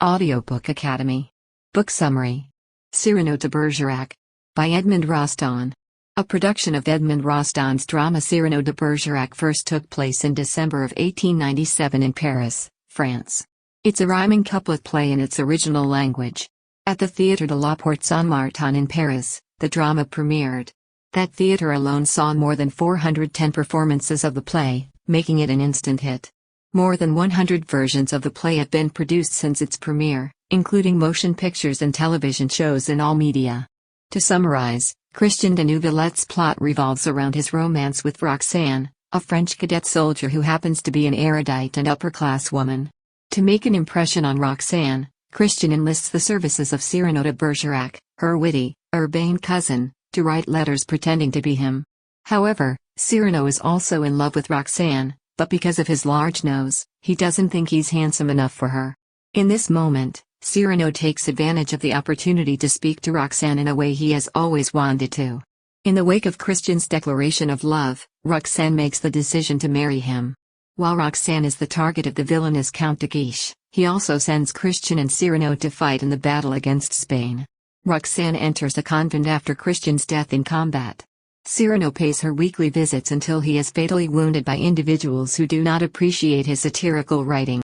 Audiobook Academy. Book Summary. Cyrano de Bergerac. By Edmond Rostand. A production of Edmond Rostand's drama Cyrano de Bergerac first took place in December of 1897 in Paris, France. It's a rhyming couplet play in its original language. At the Théâtre de la Porte Saint-Martin in Paris, the drama premiered. That theatre alone saw more than 410 performances of the play, making it an instant hit. More than 100 versions of the play have been produced since its premiere, including motion pictures and television shows in all media. To summarize, Christian de Neuvillette's plot revolves around his romance with Roxane, a French cadet soldier who happens to be an erudite and upper-class woman. To make an impression on Roxane, Christian enlists the services of Cyrano de Bergerac, her witty, urbane cousin, to write letters pretending to be him. However, Cyrano is also in love with Roxane, but because of his large nose, he doesn't think he's handsome enough for her. In this moment, Cyrano takes advantage of the opportunity to speak to Roxane in a way he has always wanted to. In the wake of Christian's declaration of love, Roxane makes the decision to marry him. While Roxane is the target of the villainous Count de Guiche, he also sends Christian and Cyrano to fight in the battle against Spain. Roxane enters a convent after Christian's death in combat. Cyrano pays her weekly visits until he is fatally wounded by individuals who do not appreciate his satirical writing.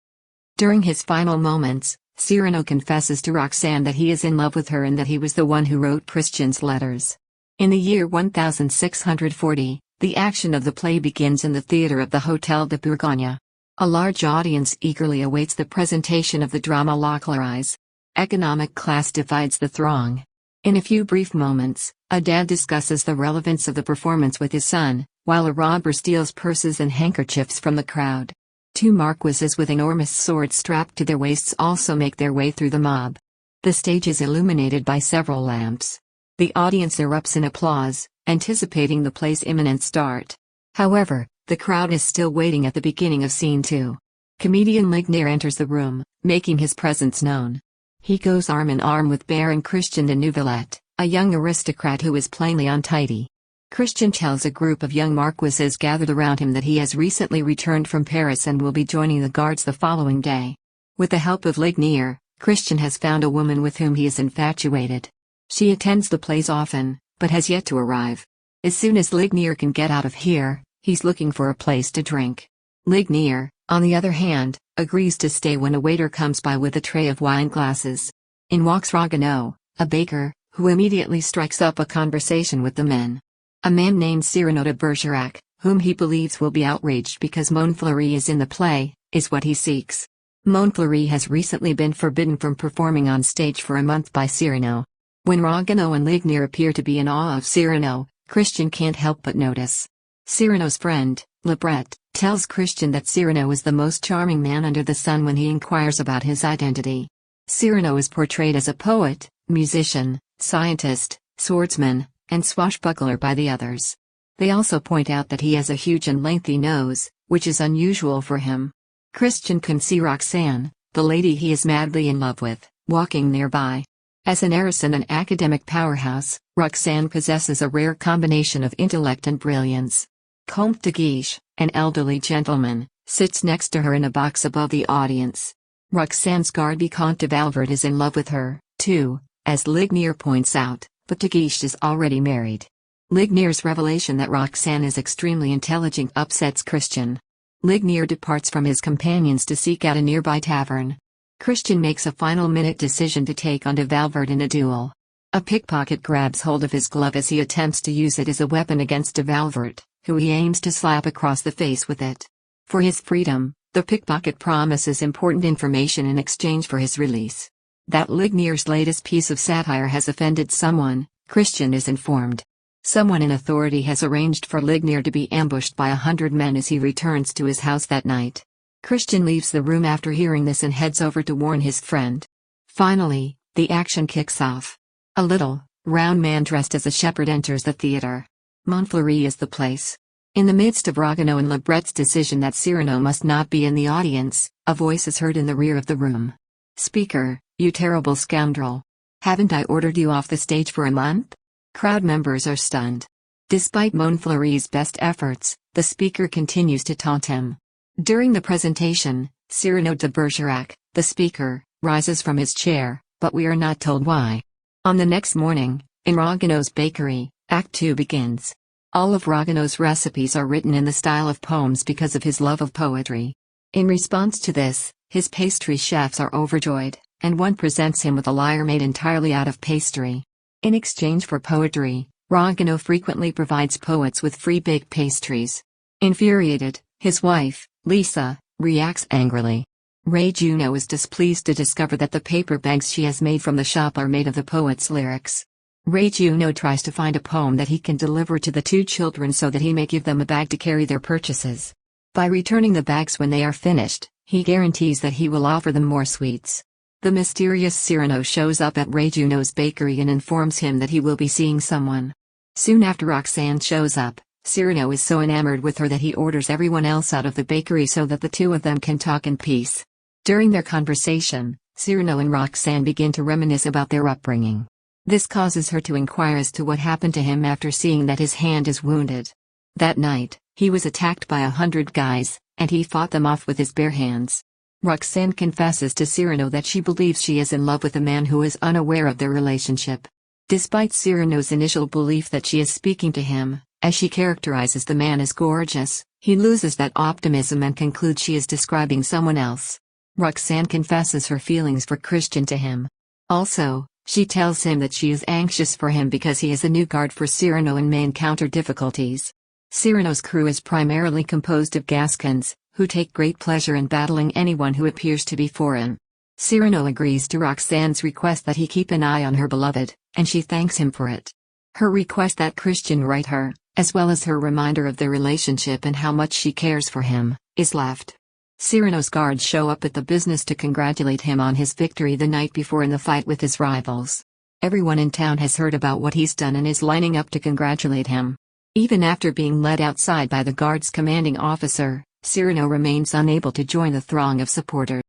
During his final moments, Cyrano confesses to Roxane that he is in love with her and that he was the one who wrote Christian's letters. In the year 1640, the action of the play begins in the theatre of the Hôtel de Bourgogne. A large audience eagerly awaits the presentation of the drama La Clarise. Economic class divides the throng. In a few brief moments, a dad discusses the relevance of the performance with his son, while a robber steals purses and handkerchiefs from the crowd. Two marquises with enormous swords strapped to their waists also make their way through the mob. The stage is illuminated by several lamps. The audience erupts in applause, anticipating the play's imminent start. However, the crowd is still waiting at the beginning of Scene 2. Comedian Lignier enters the room, making his presence known. He goes arm in arm with Baron Christian de Neuvillette, a young aristocrat who is plainly untidy. Christian tells a group of young marquises gathered around him that he has recently returned from Paris and will be joining the guards the following day. With the help of Lignier, Christian has found a woman with whom he is infatuated. She attends the plays often, but has yet to arrive. As soon as Lignier can get out of here, he's looking for a place to drink. Lignier, on the other hand, agrees to stay when a waiter comes by with a tray of wine glasses. In walks Ragueneau, a baker, who immediately strikes up a conversation with the men. A man named Cyrano de Bergerac, whom he believes will be outraged because Montfleury is in the play, is what he seeks. Montfleury has recently been forbidden from performing on stage for a month by Cyrano. When Ragueneau and Lignier appear to be in awe of Cyrano, Christian can't help but notice. Cyrano's friend, Lebret, tells Christian that Cyrano is the most charming man under the sun when he inquires about his identity. Cyrano is portrayed as a poet, musician, scientist, swordsman, and swashbuckler by the others. They also point out that he has a huge and lengthy nose, which is unusual for him. Christian can see Roxane, the lady he is madly in love with, walking nearby. As an heiress and an academic powerhouse, Roxane possesses a rare combination of intellect and brilliance. Comte de Guiche, an elderly gentleman, sits next to her in a box above the audience. Roxane's guard Comte de Valverde is in love with her, too, as Lignier points out, but de Guiche is already married. Lignier's revelation that Roxane is extremely intelligent upsets Christian. Lignier departs from his companions to seek out a nearby tavern. Christian makes a final-minute decision to take on de Valverde in a duel. A pickpocket grabs hold of his glove as he attempts to use it as a weapon against de Valverde, who he aims to slap across the face with it. For his freedom, the pickpocket promises important information in exchange for his release. That Lignier's latest piece of satire has offended someone, Christian is informed. Someone in authority has arranged for Lignier to be ambushed by 100 men as he returns to his house that night. Christian leaves the room after hearing this and heads over to warn his friend. Finally, the action kicks off. A little, round man dressed as a shepherd enters the theatre. Montfleury is the place. In the midst of Ragueneau and Lebret's decision that Cyrano must not be in the audience, a voice is heard in the rear of the room. "Speaker, you terrible scoundrel. Haven't I ordered you off the stage for a month?" Crowd members are stunned. Despite Montfleury's best efforts, the speaker continues to taunt him. During the presentation, Cyrano de Bergerac, the speaker, rises from his chair, but we are not told why. On the next morning, in Rogano's bakery, Act 2 begins. All of Rogano's recipes are written in the style of poems because of his love of poetry. In response to this, his pastry chefs are overjoyed, and one presents him with a lyre made entirely out of pastry. In exchange for poetry, Rogano frequently provides poets with free baked pastries. Infuriated, his wife, Lisa, reacts angrily. Ray Juno is displeased to discover that the paper bags she has made from the shop are made of the poet's lyrics. Ray Juno tries to find a poem that he can deliver to the two children so that he may give them a bag to carry their purchases. By returning the bags when they are finished, he guarantees that he will offer them more sweets. The mysterious Cyrano shows up at Ray Juno's bakery and informs him that he will be seeing someone. Soon after Roxanne shows up, Cyrano is so enamored with her that he orders everyone else out of the bakery so that the two of them can talk in peace. During their conversation, Cyrano and Roxanne begin to reminisce about their upbringing. This causes her to inquire as to what happened to him after seeing that his hand is wounded. That night, he was attacked by 100 guys, and he fought them off with his bare hands. Roxanne confesses to Cyrano that she believes she is in love with a man who is unaware of their relationship. Despite Cyrano's initial belief that she is speaking to him, as she characterizes the man as gorgeous, he loses that optimism and concludes she is describing someone else. Roxanne confesses her feelings for Christian to him. Also, she tells him that she is anxious for him because he is a new guard for Cyrano and may encounter difficulties. Cyrano's crew is primarily composed of Gascons, who take great pleasure in battling anyone who appears to be foreign. Cyrano agrees to Roxanne's request that he keep an eye on her beloved, and she thanks him for it. Her request that Christian write her, as well as her reminder of their relationship and how much she cares for him, is left. Cyrano's guards show up at the business to congratulate him on his victory the night before in the fight with his rivals. Everyone in town has heard about what he's done and is lining up to congratulate him. Even after being led outside by the guard's commanding officer, Cyrano remains unable to join the throng of supporters.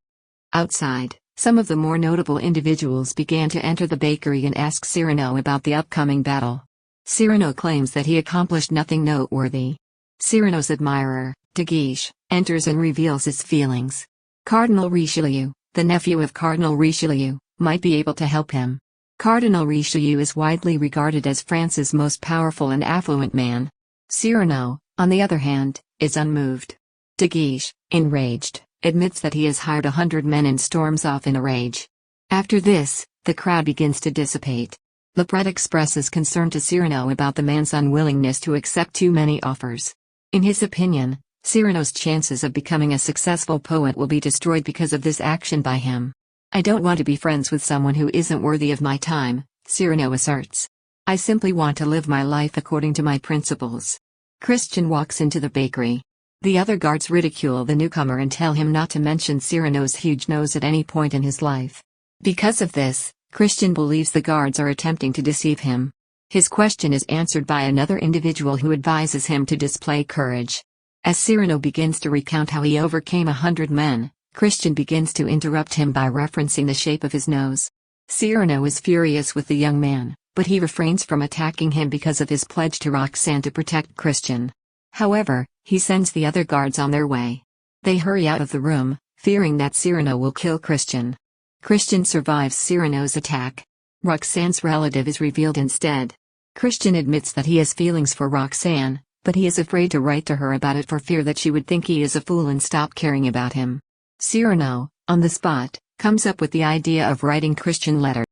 Outside, some of the more notable individuals began to enter the bakery and ask Cyrano about the upcoming battle. Cyrano claims that he accomplished nothing noteworthy. Cyrano's admirer, De Guiche, enters and reveals his feelings. Cardinal Richelieu, the nephew of Cardinal Richelieu, might be able to help him. Cardinal Richelieu is widely regarded as France's most powerful and affluent man. Cyrano, on the other hand, is unmoved. De Guiche, enraged, admits that he has hired 100 men and storms off in a rage. After this, the crowd begins to dissipate. Lepret expresses concern to Cyrano about the man's unwillingness to accept too many offers. In his opinion, Cyrano's chances of becoming a successful poet will be destroyed because of this action by him. "I don't want to be friends with someone who isn't worthy of my time," Cyrano asserts. "I simply want to live my life according to my principles." Christian walks into the bakery. The other guards ridicule the newcomer and tell him not to mention Cyrano's huge nose at any point in his life. Because of this, Christian believes the guards are attempting to deceive him. His question is answered by another individual who advises him to display courage. As Cyrano begins to recount how he overcame 100 men, Christian begins to interrupt him by referencing the shape of his nose. Cyrano is furious with the young man, but he refrains from attacking him because of his pledge to Roxanne to protect Christian. However, he sends the other guards on their way. They hurry out of the room, fearing that Cyrano will kill Christian. Christian survives Cyrano's attack. Roxanne's relative is revealed instead. Christian admits that he has feelings for Roxanne, but he is afraid to write to her about it for fear that she would think he is a fool and stop caring about him. Cyrano, on the spot, comes up with the idea of writing Christian letters.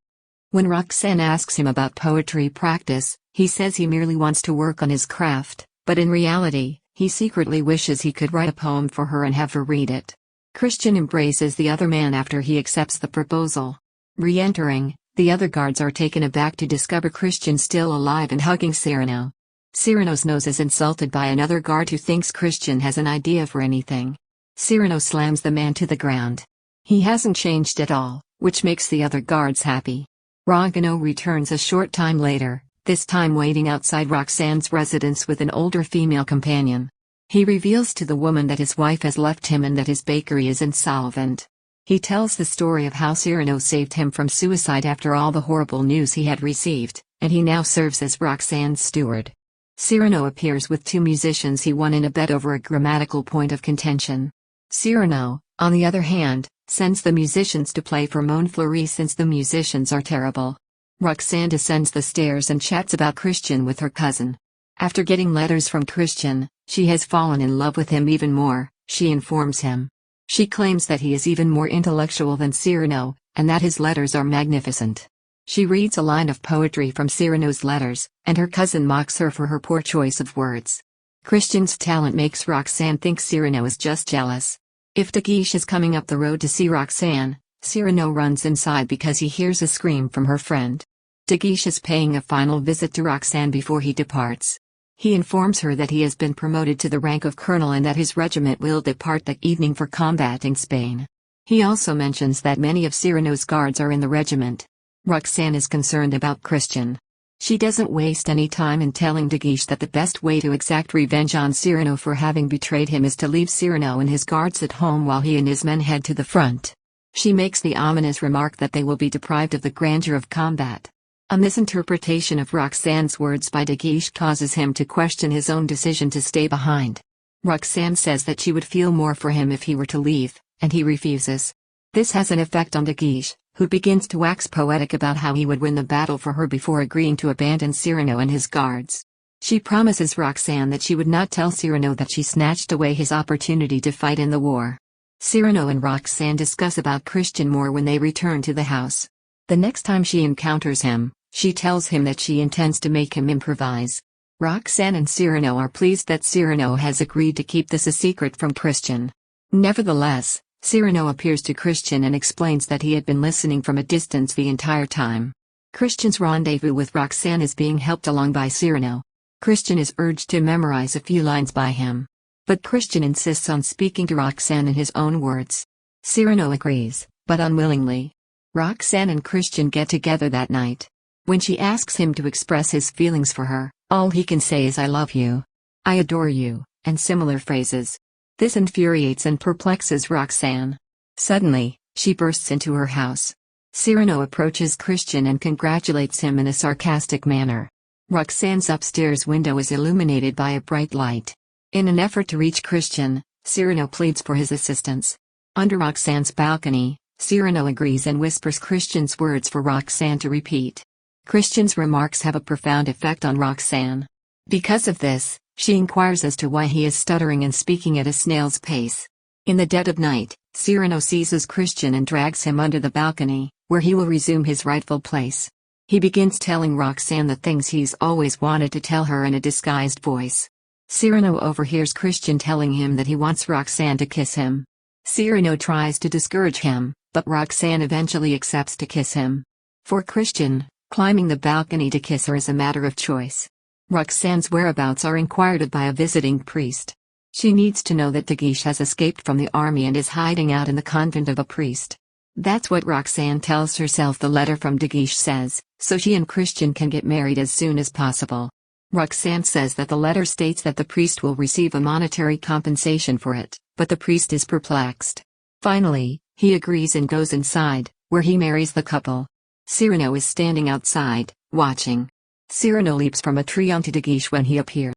When Roxanne asks him about poetry practice, he says he merely wants to work on his craft, but in reality, he secretly wishes he could write a poem for her and have her read it. Christian embraces the other man after he accepts the proposal. Re-entering, the other guards are taken aback to discover Christian still alive and hugging Cyrano. Cyrano's nose is insulted by another guard who thinks Christian has an idea for anything. Cyrano slams the man to the ground. He hasn't changed at all, which makes the other guards happy. Rogano returns a short time later, this time waiting outside Roxanne's residence with an older female companion. He reveals to the woman that his wife has left him and that his bakery is insolvent. He tells the story of how Cyrano saved him from suicide after all the horrible news he had received, and he now serves as Roxanne's steward. Cyrano appears with two musicians he won in a bet over a grammatical point of contention. Cyrano, on the other hand, Sends the musicians to play for Montfleury since the musicians are terrible. Roxane descends the stairs and chats about Christian with her cousin. After getting letters from Christian, she has fallen in love with him even more, she informs him. She claims that he is even more intellectual than Cyrano, and that his letters are magnificent. She reads a line of poetry from Cyrano's letters, and her cousin mocks her for her poor choice of words. Christian's talent makes Roxane think Cyrano is just jealous. If De Guiche is coming up the road to see Roxane, Cyrano runs inside because he hears a scream from her friend. De Guiche is paying a final visit to Roxane before he departs. He informs her that he has been promoted to the rank of colonel and that his regiment will depart that evening for combat in Spain. He also mentions that many of Cyrano's guards are in the regiment. Roxane is concerned about Christian. She doesn't waste any time in telling De Guiche that the best way to exact revenge on Cyrano for having betrayed him is to leave Cyrano and his guards at home while he and his men head to the front. She makes the ominous remark that they will be deprived of the grandeur of combat. A misinterpretation of Roxane's words by De Guiche causes him to question his own decision to stay behind. Roxane says that she would feel more for him if he were to leave, and he refuses. This has an effect on De Guiche, who begins to wax poetic about how he would win the battle for her before agreeing to abandon Cyrano and his guards. She promises Roxane that she would not tell Cyrano that she snatched away his opportunity to fight in the war. Cyrano and Roxane discuss about Christian more when they return to the house. The next time she encounters him, she tells him that she intends to make him improvise. Roxane and Cyrano are pleased that Cyrano has agreed to keep this a secret from Christian. Nevertheless, Cyrano appears to Christian and explains that he had been listening from a distance the entire time. Christian's rendezvous with Roxane is being helped along by Cyrano. Christian is urged to memorize a few lines by him. But Christian insists on speaking to Roxane in his own words. Cyrano agrees, but unwillingly. Roxane and Christian get together that night. When she asks him to express his feelings for her, all he can say is "I love you," "I adore you," and similar phrases. This infuriates and perplexes Roxane. Suddenly, she bursts into her house. Cyrano approaches Christian and congratulates him in a sarcastic manner. Roxane's upstairs window is illuminated by a bright light. In an effort to reach Christian, Cyrano pleads for his assistance. Under Roxane's balcony, Cyrano agrees and whispers Christian's words for Roxane to repeat. Christian's remarks have a profound effect on Roxane. Because of this, she inquires as to why he is stuttering and speaking at a snail's pace. In the dead of night, Cyrano seizes Christian and drags him under the balcony, where he will resume his rightful place. He begins telling Roxane the things he's always wanted to tell her in a disguised voice. Cyrano overhears Christian telling him that he wants Roxane to kiss him. Cyrano tries to discourage him, but Roxane eventually accepts to kiss him. For Christian, climbing the balcony to kiss her is a matter of choice. Roxane's whereabouts are inquired of by a visiting priest. She needs to know that De Guiche has escaped from the army and is hiding out in the convent of a priest. That's what Roxane tells herself the letter from De Guiche says, so she and Christian can get married as soon as possible. Roxane says that the letter states that the priest will receive a monetary compensation for it, but the priest is perplexed. Finally, he agrees and goes inside, where he marries the couple. Cyrano is standing outside, watching. Cyrano leaps from a tree onto De Guiche when he appears.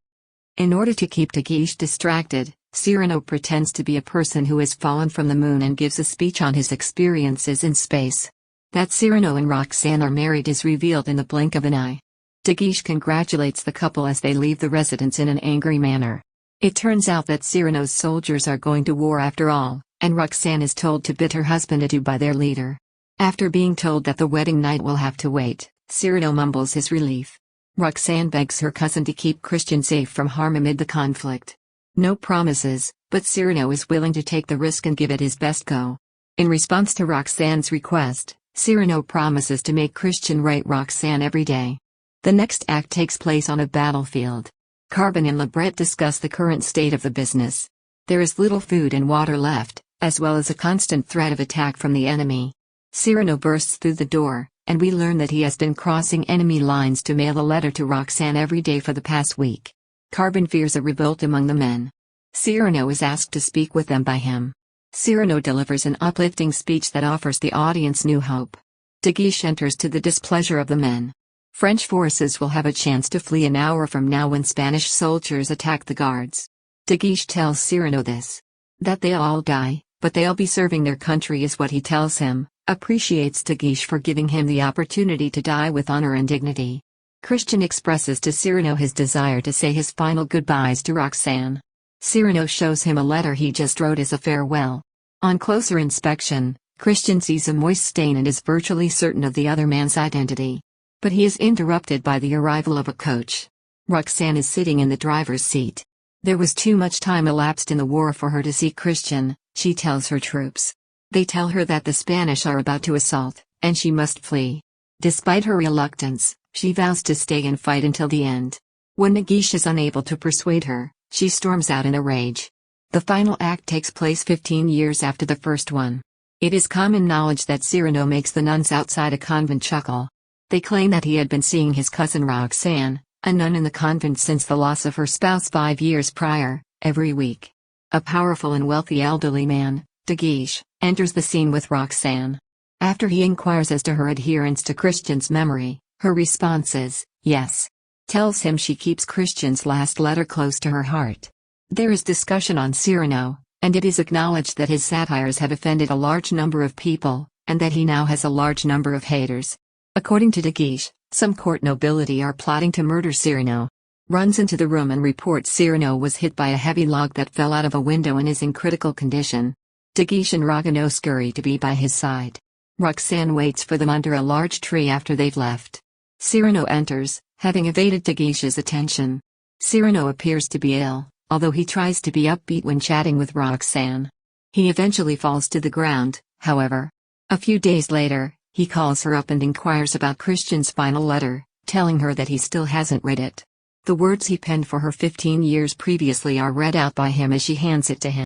In order to keep De Guiche distracted, Cyrano pretends to be a person who has fallen from the moon and gives a speech on his experiences in space. That Cyrano and Roxane are married is revealed in the blink of an eye. De Guiche congratulates the couple as they leave the residence in an angry manner. It turns out that Cyrano's soldiers are going to war after all, and Roxane is told to bid her husband adieu by their leader. After being told that the wedding night will have to wait, Cyrano mumbles his relief. Roxane begs her cousin to keep Christian safe from harm amid the conflict. No promises, but Cyrano is willing to take the risk and give it his best go. In response to Roxane's request, Cyrano promises to make Christian write Roxane every day. The next act takes place on a battlefield. Carbon and Lebret discuss the current state of the business. There is little food and water left, as well as a constant threat of attack from the enemy. Cyrano bursts through the door, and we learn that he has been crossing enemy lines to mail a letter to Roxane every day for the past week. Carbon fears a revolt among the men. Cyrano is asked to speak with them by him. Cyrano delivers an uplifting speech that offers the audience new hope. De Guiche enters to the displeasure of the men. French forces will have a chance to flee an hour from now when Spanish soldiers attack the guards. De Guiche tells Cyrano this. That they all die, but they'll be serving their country is what he tells him, appreciates De Guiche for giving him the opportunity to die with honor and dignity. Christian expresses to Cyrano his desire to say his final goodbyes to Roxane. Cyrano shows him a letter he just wrote as a farewell. On closer inspection, Christian sees a moist stain and is virtually certain of the other man's identity. But he is interrupted by the arrival of a coach. Roxane is sitting in the driver's seat. There was too much time elapsed in the war for her to see Christian, she tells her troops. They tell her that the Spanish are about to assault, and she must flee. Despite her reluctance, she vows to stay and fight until the end. When De Guiche is unable to persuade her, she storms out in a rage. The final act takes place 15 years after the first one. It is common knowledge that Cyrano makes the nuns outside a convent chuckle. They claim that he had been seeing his cousin Roxane, a nun in the convent since the loss of her spouse 5 years prior, every week. A powerful and wealthy elderly man, De Guiche, enters the scene with Roxane. After he inquires as to her adherence to Christian's memory, her response is, yes. Tells him she keeps Christian's last letter close to her heart. There is discussion on Cyrano, and it is acknowledged that his satires have offended a large number of people, and that he now has a large number of haters. According to De Guiche, some court nobility are plotting to murder Cyrano. Runs into the room and reports Cyrano was hit by a heavy log that fell out of a window and is in critical condition. De Guiche and Ragueneau scurry to be by his side. Roxane waits for them under a large tree after they've left. Cyrano enters, having evaded De Guiche's attention. Cyrano appears to be ill, although he tries to be upbeat when chatting with Roxane. He eventually falls to the ground, however. A few days later, he calls her up and inquires about Christian's final letter, telling her that he still hasn't read it. The words he penned for her 15 years previously are read out by him as she hands it to him.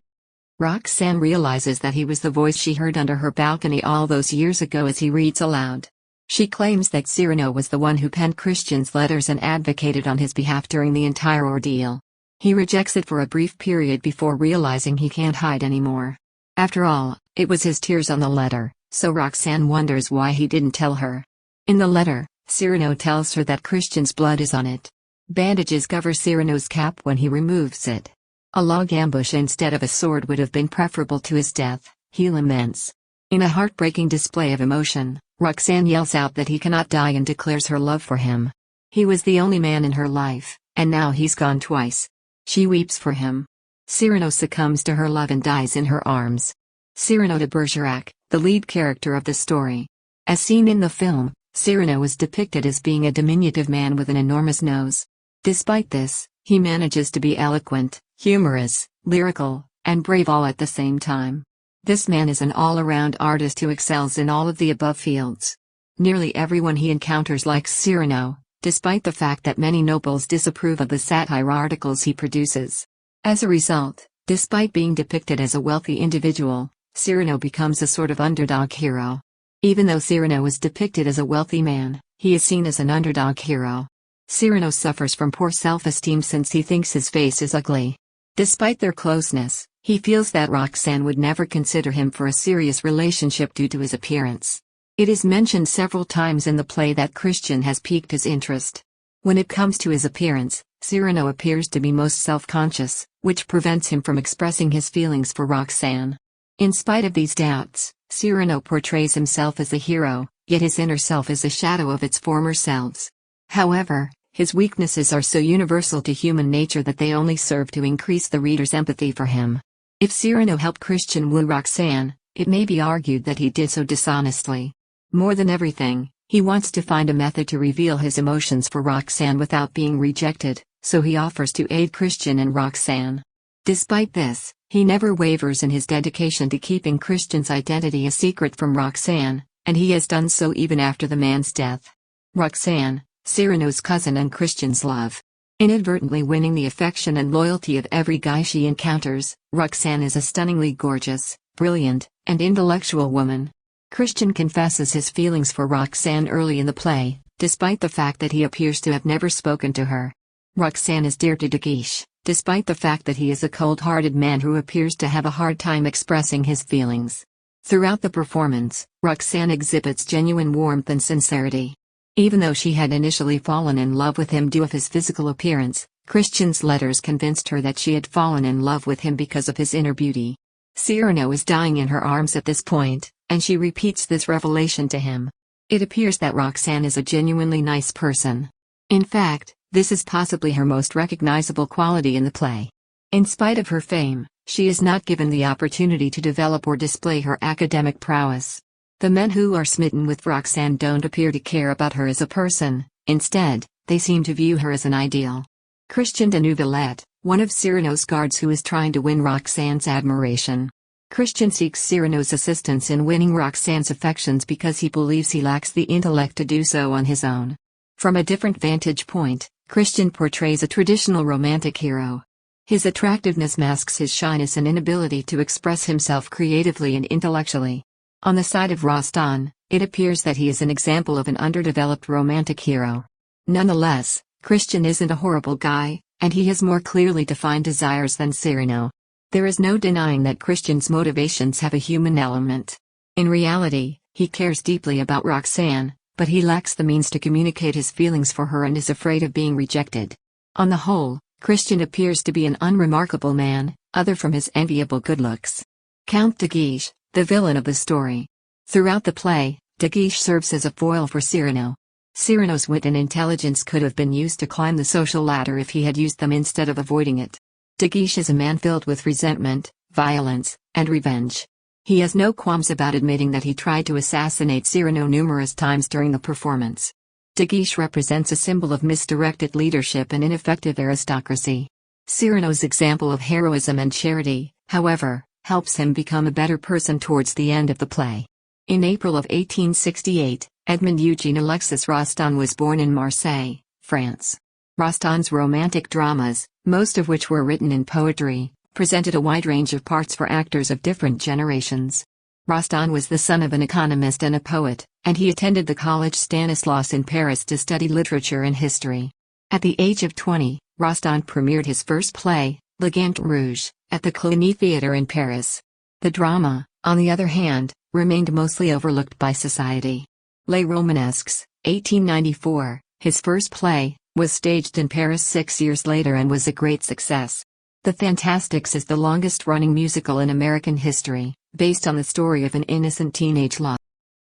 Roxane realizes that he was the voice she heard under her balcony all those years ago as he reads aloud. She claims that Cyrano was the one who penned Christian's letters and advocated on his behalf during the entire ordeal. He rejects it for a brief period before realizing he can't hide anymore. After all, it was his tears on the letter, so Roxane wonders why he didn't tell her. In the letter, Cyrano tells her that Christian's blood is on it. Bandages cover Cyrano's cap when he removes it. A log ambush instead of a sword would have been preferable to his death, he laments. In a heartbreaking display of emotion, Roxane yells out that he cannot die and declares her love for him. He was the only man in her life, and now he's gone twice. She weeps for him. Cyrano succumbs to her love and dies in her arms. Cyrano de Bergerac, the lead character of the story. As seen in the film, Cyrano is depicted as being a diminutive man with an enormous nose. Despite this, he manages to be eloquent, humorous, lyrical, and brave all at the same time. This man is an all-around artist who excels in all of the above fields. Nearly everyone he encounters likes Cyrano, despite the fact that many nobles disapprove of the satire articles he produces. As a result, despite being depicted as a wealthy individual, Cyrano becomes a sort of underdog hero. Even though Cyrano is depicted as a wealthy man, he is seen as an underdog hero. Cyrano suffers from poor self-esteem since he thinks his face is ugly. Despite their closeness, he feels that Roxane would never consider him for a serious relationship due to his appearance. It is mentioned several times in the play that Christian has piqued his interest. When it comes to his appearance, Cyrano appears to be most self-conscious, which prevents him from expressing his feelings for Roxane. In spite of these doubts, Cyrano portrays himself as a hero, yet his inner self is a shadow of its former selves. However, his weaknesses are so universal to human nature that they only serve to increase the reader's empathy for him. If Cyrano helped Christian woo Roxane, it may be argued that he did so dishonestly. More than everything, he wants to find a method to reveal his emotions for Roxane without being rejected, so he offers to aid Christian and Roxane. Despite this, he never wavers in his dedication to keeping Christian's identity a secret from Roxane, and he has done so even after the man's death. Roxane, Cyrano's cousin and Christian's love. Inadvertently winning the affection and loyalty of every guy she encounters, Roxane is a stunningly gorgeous, brilliant, and intellectual woman. Christian confesses his feelings for Roxane early in the play, despite the fact that he appears to have never spoken to her. Roxane is dear to De Guiche, despite the fact that he is a cold-hearted man who appears to have a hard time expressing his feelings. Throughout the performance, Roxane exhibits genuine warmth and sincerity. Even though she had initially fallen in love with him due to his physical appearance, Christian's letters convinced her that she had fallen in love with him because of his inner beauty. Cyrano is dying in her arms at this point, and she repeats this revelation to him. It appears that Roxane is a genuinely nice person. In fact, this is possibly her most recognizable quality in the play. In spite of her fame, she is not given the opportunity to develop or display her academic prowess. The men who are smitten with Roxane don't appear to care about her as a person, instead, they seem to view her as an ideal. Christian de Neuvillette, one of Cyrano's guards who is trying to win Roxane's admiration. Christian seeks Cyrano's assistance in winning Roxane's affections because he believes he lacks the intellect to do so on his own. From a different vantage point, Christian portrays a traditional romantic hero. His attractiveness masks his shyness and inability to express himself creatively and intellectually. On the side of Rostand, it appears that he is an example of an underdeveloped romantic hero. Nonetheless, Christian isn't a horrible guy, and he has more clearly defined desires than Cyrano. There is no denying that Christian's motivations have a human element. In reality, he cares deeply about Roxane, but he lacks the means to communicate his feelings for her and is afraid of being rejected. On the whole, Christian appears to be an unremarkable man, other from his enviable good looks. Count de Guiche, the villain of the story. Throughout the play, de Guiche serves as a foil for Cyrano. Cyrano's wit and intelligence could have been used to climb the social ladder if he had used them instead of avoiding it. De Guiche is a man filled with resentment, violence, and revenge. He has no qualms about admitting that he tried to assassinate Cyrano numerous times during the performance. De Guiche represents a symbol of misdirected leadership and ineffective aristocracy. Cyrano's example of heroism and charity, however, helps him become a better person towards the end of the play. In April of 1868, Edmond Eugene Alexis Rostand was born in Marseille, France. Rostand's romantic dramas, most of which were written in poetry, presented a wide range of parts for actors of different generations. Rostand was the son of an economist and a poet, and he attended the Collège Stanislas in Paris to study literature and history. At the age of 20, Rostand premiered his first play, Le Gant Rouge, at the Cluny Theatre in Paris. The drama, on the other hand, remained mostly overlooked by society. Les Romanesques, 1894, his first play, was staged in Paris 6 years later and was a great success. The Fantastics is the longest-running musical in American history, based on the story of an innocent teenage love.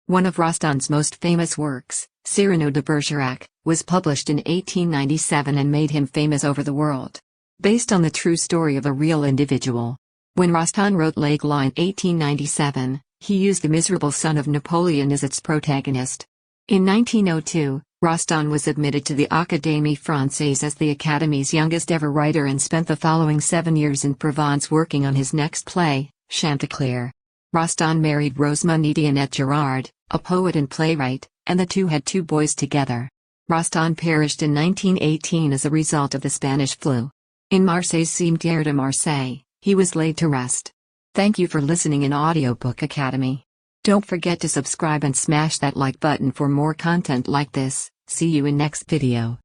One of Rostand's most famous works, Cyrano de Bergerac, was published in 1897 and made him famous over the world. Based on the true story of a real individual. When Rostand wrote L'Aigle in 1897, he used the miserable son of Napoleon as its protagonist. In 1902, Rostand was admitted to the Académie Française as the Academy's youngest ever writer and spent the following 7 years in Provence working on his next play, Chanticleer. Rostand married Rosemonde Dionette Girard, a poet and playwright, and the two had 2 boys together. Rostand perished in 1918 as a result of the Spanish flu. In Marseille's Cimetière de Marseille, he was laid to rest. Thank you for listening in Audiobook Academy. Don't forget to subscribe and smash that like button for more content like this. See you in next video.